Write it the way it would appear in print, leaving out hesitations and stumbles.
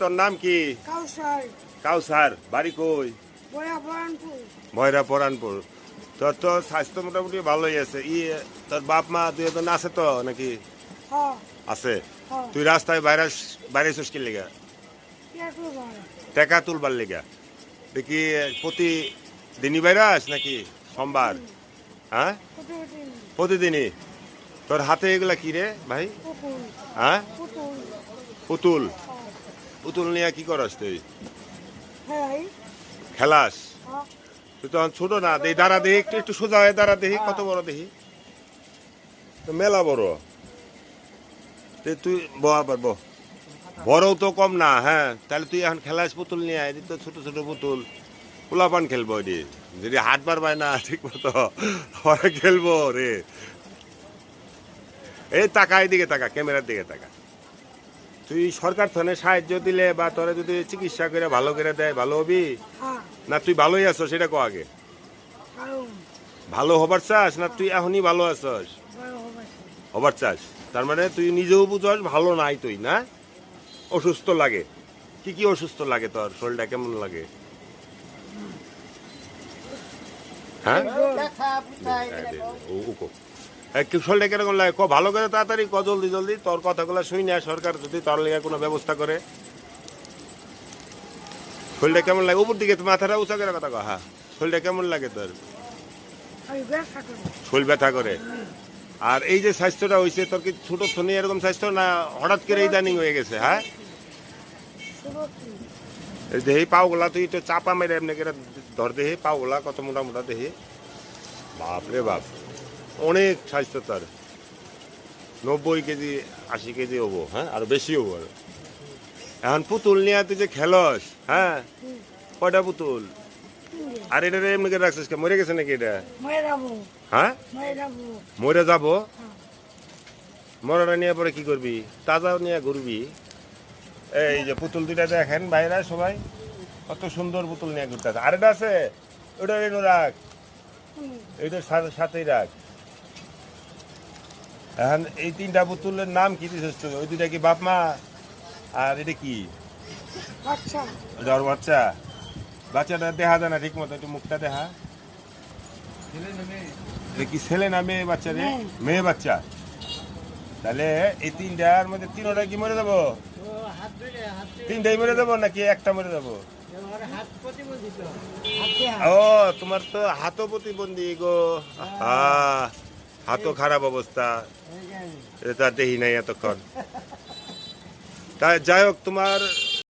তোর নাম কি? কাউসার। কাউসার। বাড়ি কই? বরাবরণপুর। ভয়রা পরানপুর। তোর তো স্বাস্থ্য মোটামুটি ভালোই আছে। তোর বাপ মা দুই জন আছে তো নাকি? হ্যাঁ আছে। হ্যাঁ। তুই রাস্তায় বাইরেছিস কি লেগা? টাকা তুলবার লেগা। দেখি প্রতিদিনই বাইরাস নাকি সোমবার? হ্যাঁ, প্রতিদিনই। তোর হাতে এগুলা কি রে ভাই? পুতুল। হ্যাঁ, পুতুল। পুতুল। হ্যাঁ। পুতুল নিয়ে কি করস তুই? হ্যাঁ। খেলাস? হ্যাঁ। তুই তো ছোট না। দেখি দাঁড়া, দেখি একটু একটু সোজা হয়ে দাঁড়া, দেখি কত বড় দেখি। তো মেলা বড়। তুই আবার বড়ও তো কম না। হ্যাঁ, তাহলে তুই এখন খেলাস পুতুল নিয়ে আয়। তো ছোট ছোট পুতুল পোলাপান খেলবো এটি। যদি হাত পারবায় না ঠিক মতো ওরা খেলবো রে। এই টাকা, এদিকে টাকা, ক্যামেরার দিকে টাকা। তুই সরকার থানে সাহায্য দিলে বা তোরা যদি চিকিৎসা করে ভালো করে দেয় ভালো হবি হ্যাঁ। না? তুই ভালোই আছো সেটা কো আগে। ভালো হবার চাস না তুই এখনই ভালো আছস? হবার চাস, তার মানে তুই নিজেও বুঝস ভালো নাই তুই, না? অসুস্থ লাগে। কি কি অসুস্থ লাগে তোর? শরীরটা কেমন লাগে? হ্যাঁ, শরীরটা কিরকম লাগে? ভালো করে তাড়াতাড়ি ক, জলদি জলদি। তোর কথাগুলো শুই না, সরকার যদি তোর লেগে কোনো ব্যবস্থা করে। শরীরটা কেমন লাগে? উপর দিকে মাথাটা উঁচা করে কথা কহ। হ্যাঁ, শরীরটা কেমন লাগে তোর? শরীর ব্যথা করে। আর এই যে স্বাস্থ্যটা হয়েছে তোর, কি ছোট থনি এরকম স্বাস্থ্য না হঠাৎ করে ইদানিং হয়ে গেছে? হ্যাঁ, দেহি পাওগুলা তুই তো চাপা মেরে এমনি করে ধর, দেহি পাওগুলা কত মোটা মোটা দেহি। বাপরে বাপ, অনেক স্বাস্থ্য তোর। 90 কেজি 80 কেজি হবো। হ্যাঁ, আর বেশি হবো। এখন পুতুল নিয়ে তুই যে খেলস, হ্যাঁ, কয়টা পুতুল? আর এটা এমনি করে রাখছিস কে? মরে গেছে নাকি এটা? হ্যাঁ, মরে যাবো। মরাটা নিয়ে পরে কি করবি? তাজা নিয়ে ঘুরবি? এই যে পুতুল দুইটা দেখেন বাইরে সবাই, কত সুন্দর পুতুল নিয়ে ঘুরতে আছে। আর এটা আছে, ওটা এনে রাখ, এইটার সাথেই রাখ। এখন এই তিনটা পুতুলের নাম কি দিছিস তুই? ওই দুইটা কি বাপ মা? আর এটা কি? ওটা ওর বাচ্চা। বাচ্চাটা দেখা যায় না ঠিক মতো, একটু মুখটা দেখা। এটা কি ছেলে না মেয়ে বাচ্চা রে? মেয়ে বাচ্চা। তাহলে এই তিনটার মধ্যে তিনটা কি মরে যাবো? তিনটাই মরে যাবো নাকি একটা মরে যাবো? ও, তোমার তো হাতও প্রতিবন্ধী গো। হাতও খারাপ অবস্থা। এটা দেখি নাই এতক্ষণ। তাই যাই হোক, তোমার